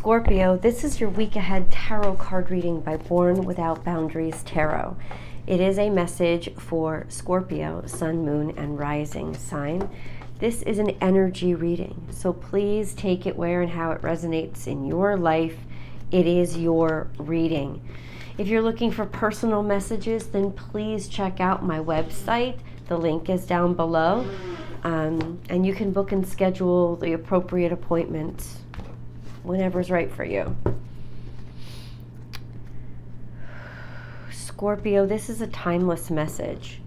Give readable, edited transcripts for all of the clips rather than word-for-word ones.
Scorpio, this is your week ahead tarot card reading by Born Without Boundaries Tarot. It is a message for Scorpio, Sun, Moon, and Rising sign. This is an energy reading, so please take it where and how it resonates in your life. It is your reading. If you're looking for personal messages, then please check out my website. The link is down below, and you can book and schedule the appropriate appointments whenever's right for you. Scorpio, this is a timeless message.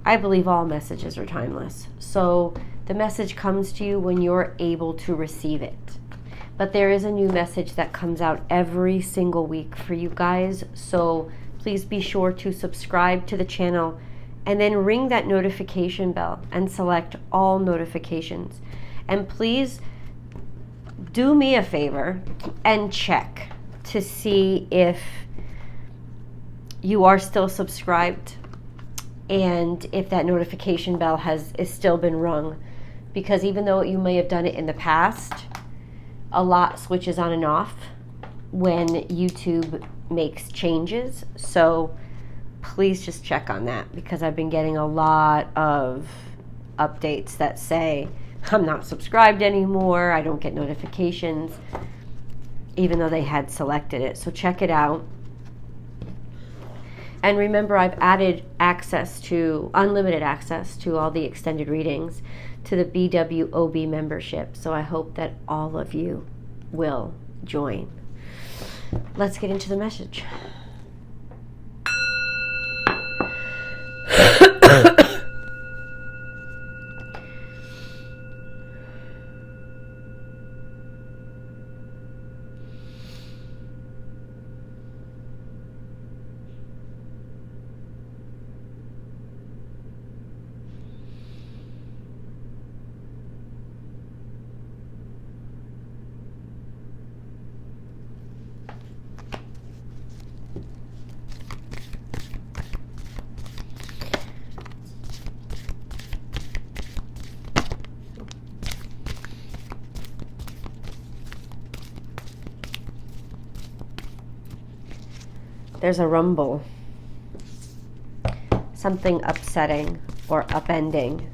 I believe all messages are timeless. So the message comes to you when you're able to receive it. But there is a new message that comes out every single week for you guys. So please be sure to subscribe to the channel and then ring that notification bell and select all notifications. And please do me a favor and check to see if you are still subscribed and if that notification bell is still been rung, because even though you may have done it in the past, a lot switches on and off when YouTube makes changes. So please just check on that, because I've been getting a lot of updates that say I'm not subscribed anymore, I don't get notifications, even though they had selected it. So check it out. And remember, I've added unlimited access to all the extended readings to the BWOB membership. So I hope that all of you will join. Let's get into the message. There's a rumble, something upsetting or upending,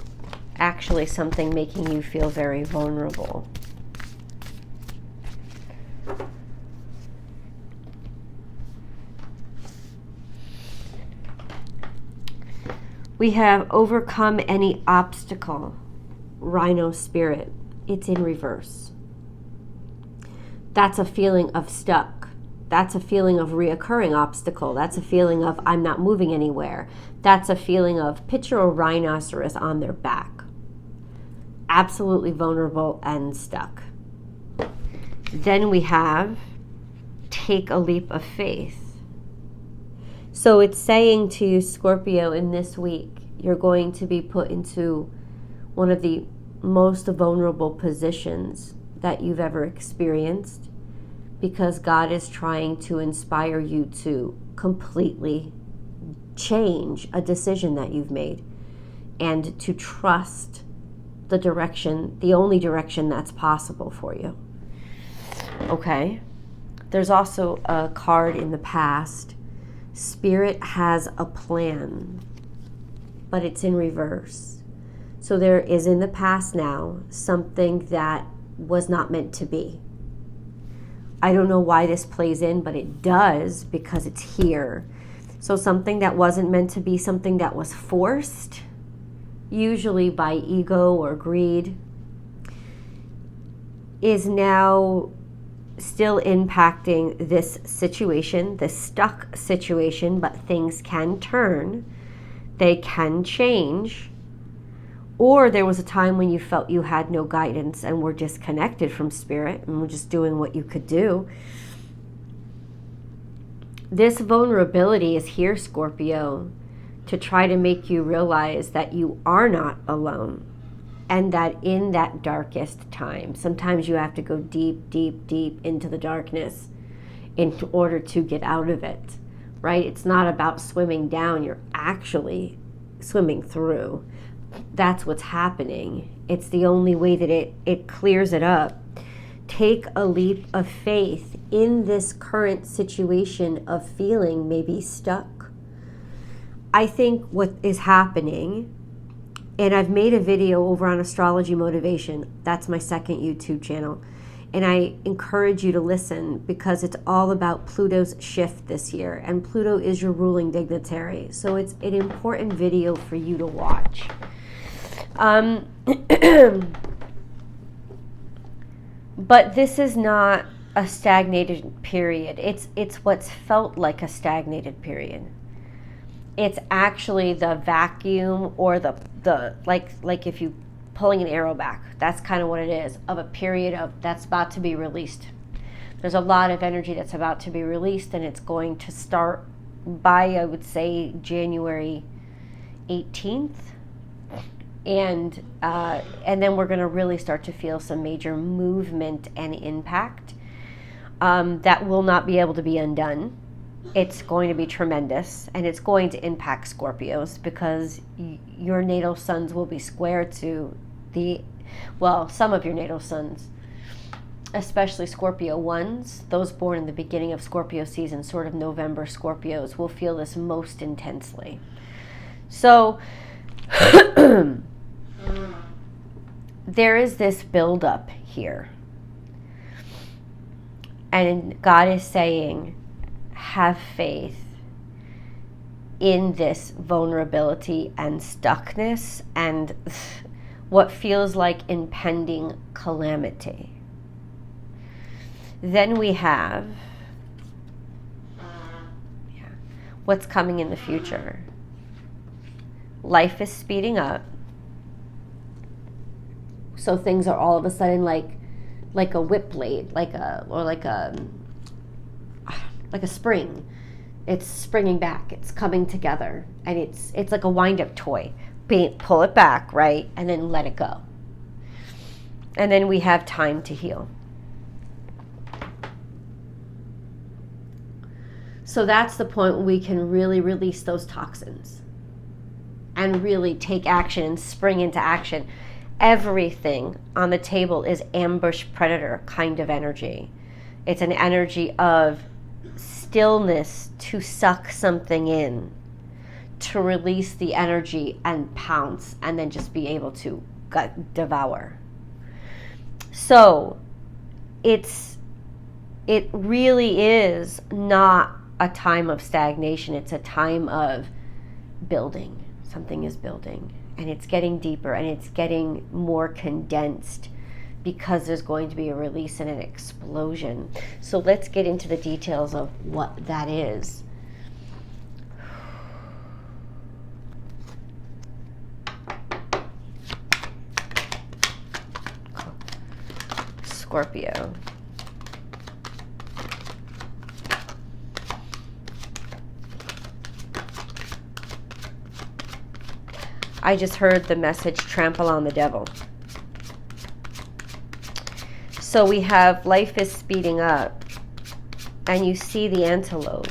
actually something making you feel very vulnerable. We have overcome any obstacle, Rhino spirit. It's in reverse. That's a feeling of stuck. That's a feeling of reoccurring obstacle. That's a feeling of I'm not moving anywhere. That's a feeling of picture a rhinoceros on their back. Absolutely vulnerable and stuck. Then we have take a leap of faith. So it's saying to you, Scorpio, in this week, you're going to be put into one of the most vulnerable positions that you've ever experienced, because God is trying to inspire you to completely change a decision that you've made and to trust the direction, the only direction that's possible for you. Okay? There's also a card in the past. Spirit has a plan, but it's in reverse. So there is in the past now something that was not meant to be. I don't know why this plays in, but it does, because it's here. So something that wasn't meant to be, something that was forced, usually by ego or greed, is now still impacting this situation, this stuck situation, but things can turn, they can change. Or there was a time when you felt you had no guidance and were disconnected from spirit and were just doing what you could do. This vulnerability is here, Scorpio, to try to make you realize that you are not alone, and that in that darkest time, sometimes you have to go deep, deep, deep into the darkness in order to get out of it, right? It's not about swimming down, you're actually swimming through. That's what's happening. It's the only way that it clears it up. take a leap of faith in this current situation of feeling maybe stuck. I think what is happening, and I've made a video over on astrology motivation, that's my second YouTube channel, and I encourage you to listen because it's all about Pluto's shift this year, and Pluto is your ruling dignitary, so it's an important video for you to watch. But this is not a stagnated period. It's what's felt like a stagnated period. It's actually the vacuum, or the like if you pulling an arrow back. That's kind of what it is, of a period of that's about to be released. There's a lot of energy that's about to be released, and it's going to start by, I would say, January 18th. And then we're going to really start to feel some major movement and impact that will not be able to be undone. It's going to be tremendous, and it's going to impact Scorpios because your natal suns will be square to some of your natal suns, especially Scorpio ones, those born in the beginning of Scorpio season, sort of November Scorpios, will feel this most intensely. So there is this buildup here. And God is saying, have faith in this vulnerability and stuckness and what feels like impending calamity. Then we have what's coming in the future. Life is speeding up. So things are all of a sudden like a whip blade, like a spring. It's springing back. It's coming together, and it's like a wind-up toy. Pull it back, right, and then let it go. And then we have time to heal. So that's the point where we can really release those toxins and really take action and spring into action. Everything on the table is ambush predator kind of energy. It's an energy of stillness to suck something in, to release the energy and pounce, and then just be able to devour. So it really is not a time of stagnation. It's a time of building. Something is building, and it's getting deeper, and it's getting more condensed because there's going to be a release and an explosion. So let's get into the details of what that is. Scorpio. I just heard the message, trample on the devil. So we have life is speeding up, and you see the antelope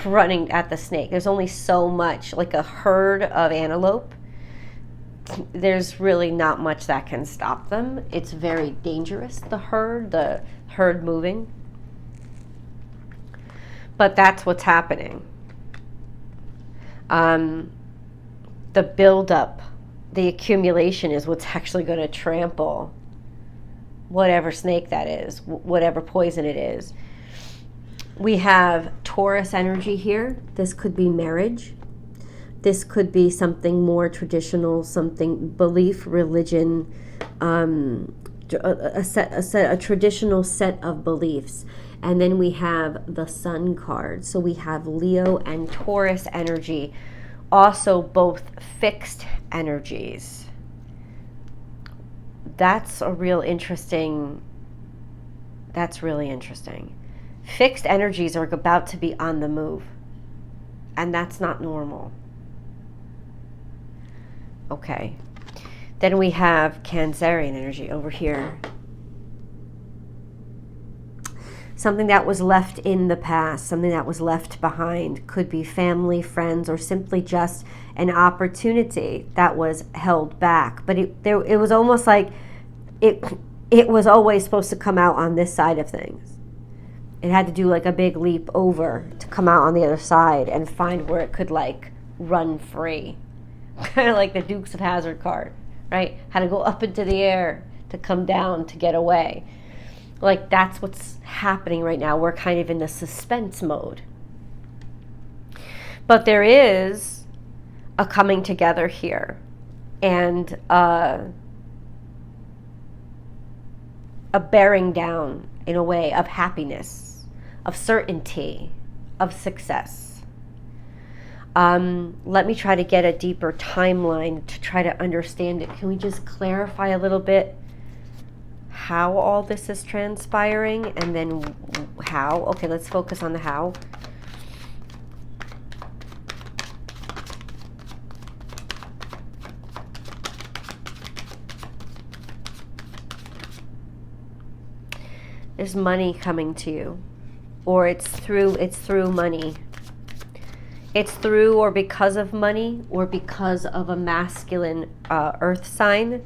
running at the snake. There's only so much, like a herd of antelope. There's really not much that can stop them. It's very dangerous, the herd moving. But that's what's happening. The buildup, the accumulation is what's actually going to trample whatever snake that is, whatever poison it is. We have Taurus energy here. This could be marriage. This could be something more traditional, something belief, religion, a traditional set of beliefs. And then we have the Sun card. So we have Leo and Taurus energy, also both fixed energies. That's really interesting. Fixed energies are about to be on the move, and that's not normal. Okay. Then we have Cancerian energy over here. Something that was left in the past, something that was left behind. Could be family, friends, or simply just an opportunity that was held back. But it was almost like it was always supposed to come out on this side of things. It had to do like a big leap over to come out on the other side and find where it could like run free. Kind of like the Dukes of Hazzard card, right? Had to go up into the air to come down to get away. Like that's what's happening right now. We're kind of in the suspense mode. But there is a coming together here and a bearing down in a way of happiness, of certainty, of success. Let me try to get a deeper timeline to try to understand it. Can we just clarify a little bit how all this is transpiring and then how? Okay, let's focus on the how. There's money coming to you, or it's through money. It's through or because of money, or because of a masculine earth sign.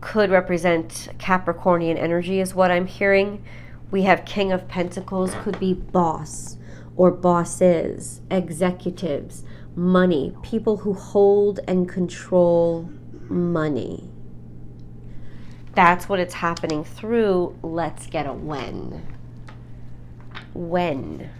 Could represent Capricornian energy is what I'm hearing. We have King of Pentacles, could be boss or bosses, executives, money, people who hold and control money. That's what it's happening through. Let's get a when. When.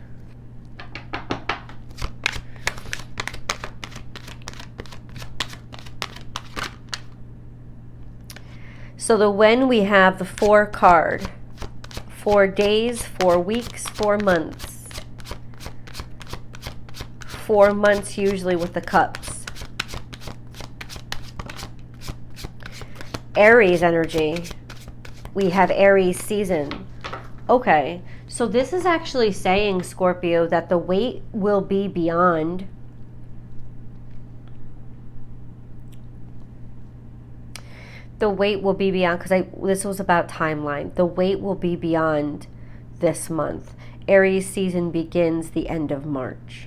So the when, we have the 4 card. 4 days, 4 weeks, 4 months. 4 months usually with the cups. Aries energy. We have Aries season. Okay, so this is actually saying, Scorpio, that the wait will be beyond. The wait will be beyond, because this was about timeline. The wait will be beyond this month. Aries season begins the end of March.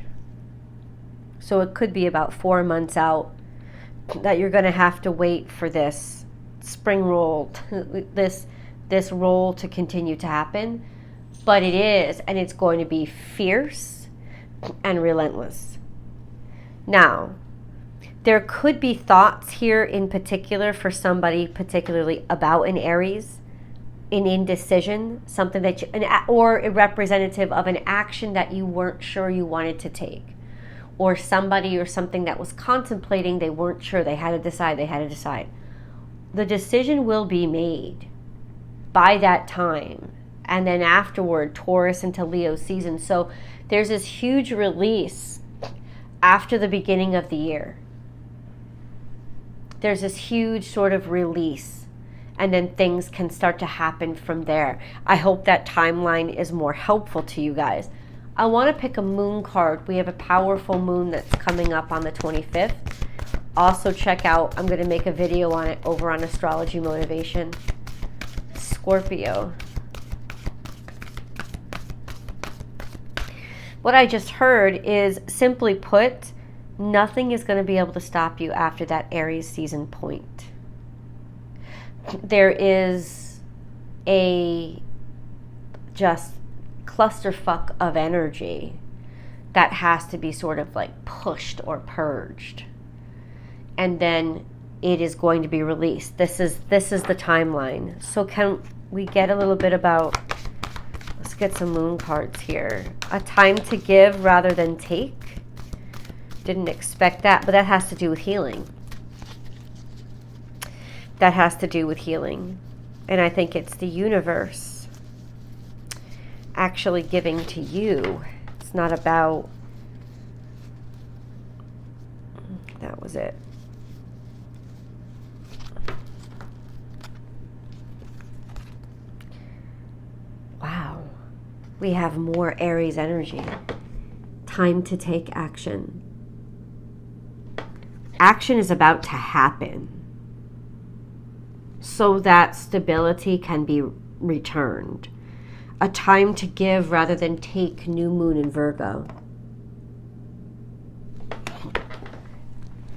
So it could be about 4 months out that you're going to have to wait for this spring roll, this roll to continue to happen. But it is, and it's going to be fierce and relentless. Now, there could be thoughts here in particular for somebody, particularly about an Aries, an indecision, something that or a representative of an action that you weren't sure you wanted to take, or somebody or something that was contemplating, they weren't sure, they had to decide. The decision will be made by that time, and then afterward, Taurus into Leo season. So there's this huge release after the beginning of the year. There's this huge sort of release, and then things can start to happen from there. I hope that timeline is more helpful to you guys. I want to pick a moon card. We have a powerful moon that's coming up on the 25th. Also check out, I'm going to make a video on it over on Astrology Motivation. Scorpio. What I just heard is, simply put, nothing is going to be able to stop you after that Aries season point. There is a just clusterfuck of energy that has to be sort of like pushed or purged. And then it is going to be released. This is the timeline. So can we get a little bit about, let's get some moon cards here. A time to give rather than take. Didn't expect that, but that has to do with healing. That has to do with healing. And I think it's the universe actually giving to you. It's not about, that was it. Wow. We have more Aries energy. Time to take action. Action is about to happen so that stability can be returned. A time to give rather than take, new moon in Virgo.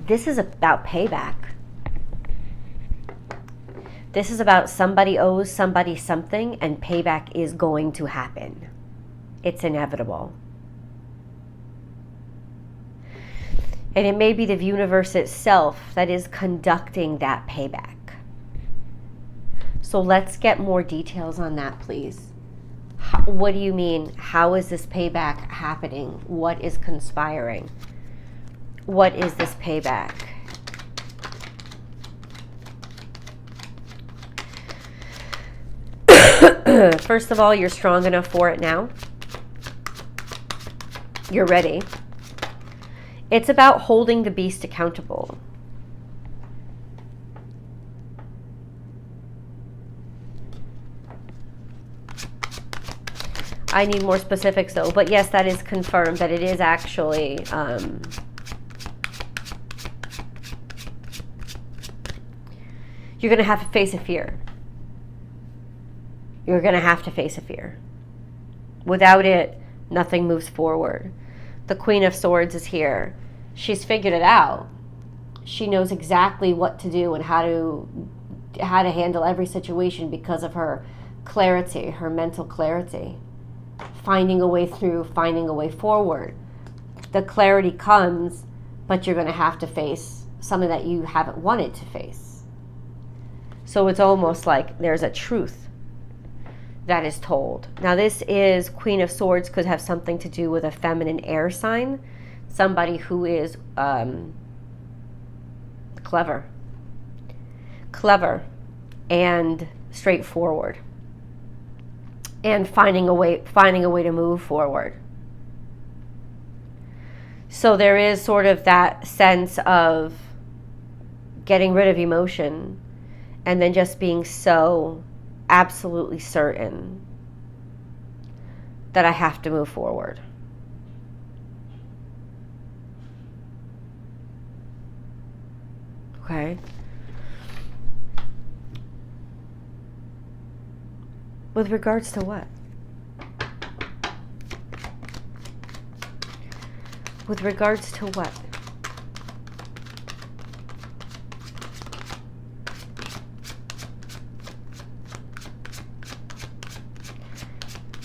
This is about payback. This is about somebody owes somebody something, and payback is going to happen. It's inevitable. And it may be the universe itself that is conducting that payback. So let's get more details on that, please. What do you mean? How is this payback happening? What is conspiring? What is this payback? First of all, you're strong enough for it now. You're ready. It's about holding the beast accountable. I need more specifics though, but yes, that is confirmed that it is actually you're going to have to face a fear. You're going to have to face a fear. Without it, nothing moves forward. The Queen of Swords is here. She's figured it out. She knows exactly what to do and how to handle every situation because of her clarity, her mental clarity. Finding a way through, finding a way forward. The clarity comes, but you're going to have to face something that you haven't wanted to face. So it's almost like there's a truth that is told. Now this is Queen of Swords, could have something to do with a feminine air sign. Somebody who is clever and straightforward. And finding a way to move forward. So there is sort of that sense of getting rid of emotion and then just being so absolutely certain that I have to move forward. Okay. With regards to what? With regards to what?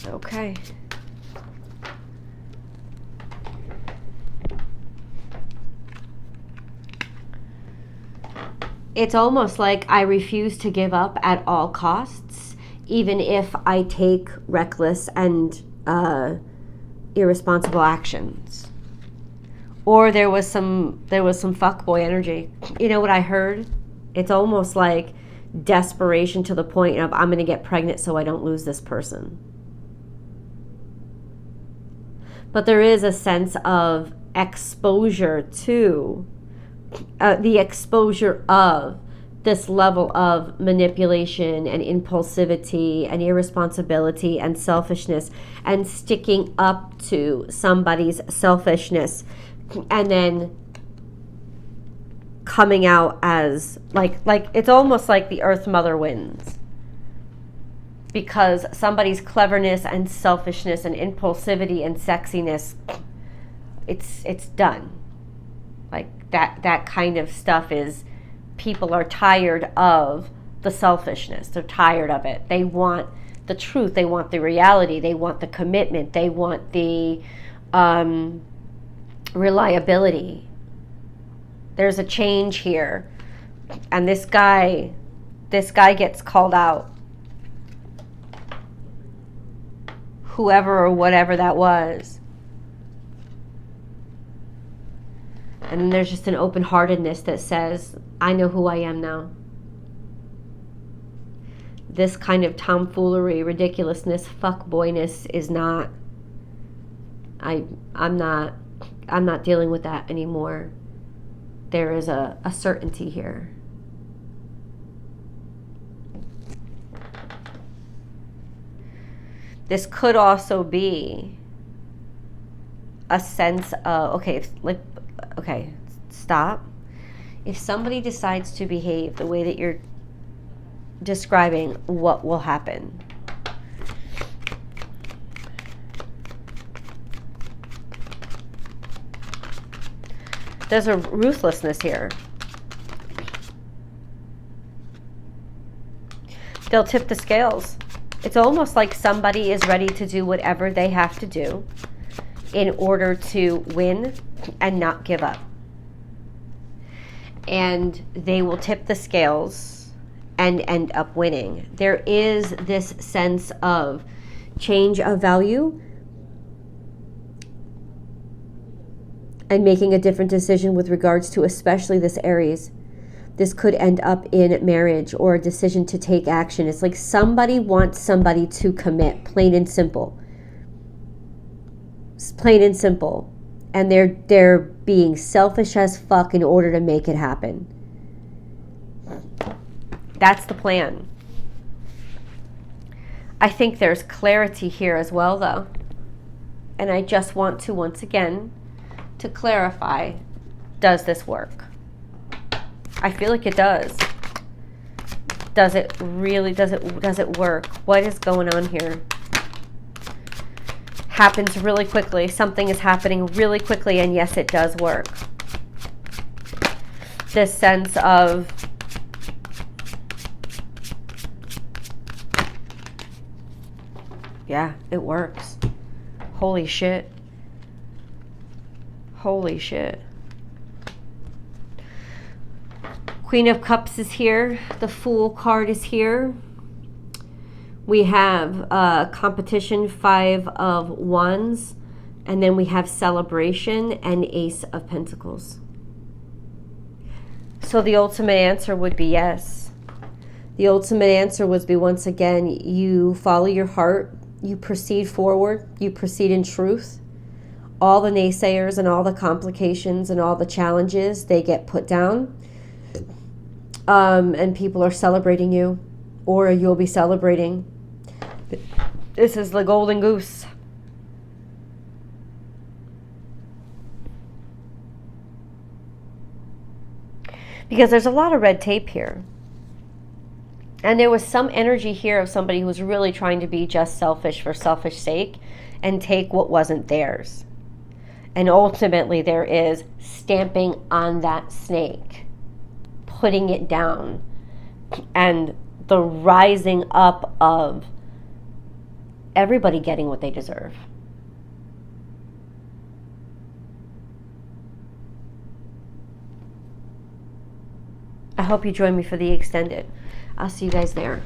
Okay. It's almost like I refuse to give up at all costs, even if I take reckless and irresponsible actions. Or there was some fuckboy energy. You know what I heard? It's almost like desperation to the point of I'm going to get pregnant so I don't lose this person. But there is a sense of exposure to the exposure of this level of manipulation and impulsivity and irresponsibility and selfishness and sticking up to somebody's selfishness and then coming out as like it's almost like the Earth Mother wins because somebody's cleverness and selfishness and impulsivity and sexiness, it's done. Like that kind of stuff is, people are tired of the selfishness. They're tired of it. They want the truth. They want the reality. They want the commitment. They want the reliability. There's a change here. And this guy gets called out. Whoever or whatever that was. And then there's just an open-heartedness that says, I know who I am now. This kind of tomfoolery, ridiculousness, fuckboyness is not, I'm not dealing with that anymore. There is a certainty here. This could also be a sense of, okay, stop. If somebody decides to behave the way that you're describing, what will happen? There's a ruthlessness here. They'll tip the scales. It's almost like somebody is ready to do whatever they have to do in order to win and not give up. And they will tip the scales and end up winning. There is this sense of change of value and making a different decision with regards to especially this Aries. This could end up in marriage or a decision to take action. It's like somebody wants somebody to commit, plain and simple. It's plain and simple. And they're being selfish as fuck in order to make it happen. That's the plan. I think there's clarity here as well, though. And I just want to, once again, to clarify, does this work? I feel like it does. Does it really, does it work? What is going on here? Happens really quickly. Something is happening really quickly, and yes, it does work. This sense of yeah, it works. Holy shit. Holy shit. Queen of Cups is here. The Fool card is here. We have competition, 5 of Wands. And then we have celebration and Ace of Pentacles. So the ultimate answer would be yes. The ultimate answer would be, once again, you follow your heart. You proceed forward. You proceed in truth. All the naysayers and all the complications and all the challenges, they get put down. And people are celebrating you, or you'll be celebrating. This is the golden goose. Because there's a lot of red tape here. And there was some energy here of somebody who was really trying to be just selfish for selfish sake and take what wasn't theirs. And ultimately there is stamping on that snake, putting it down, and the rising up of everybody getting what they deserve. I hope you join me for the extended. I'll see you guys there.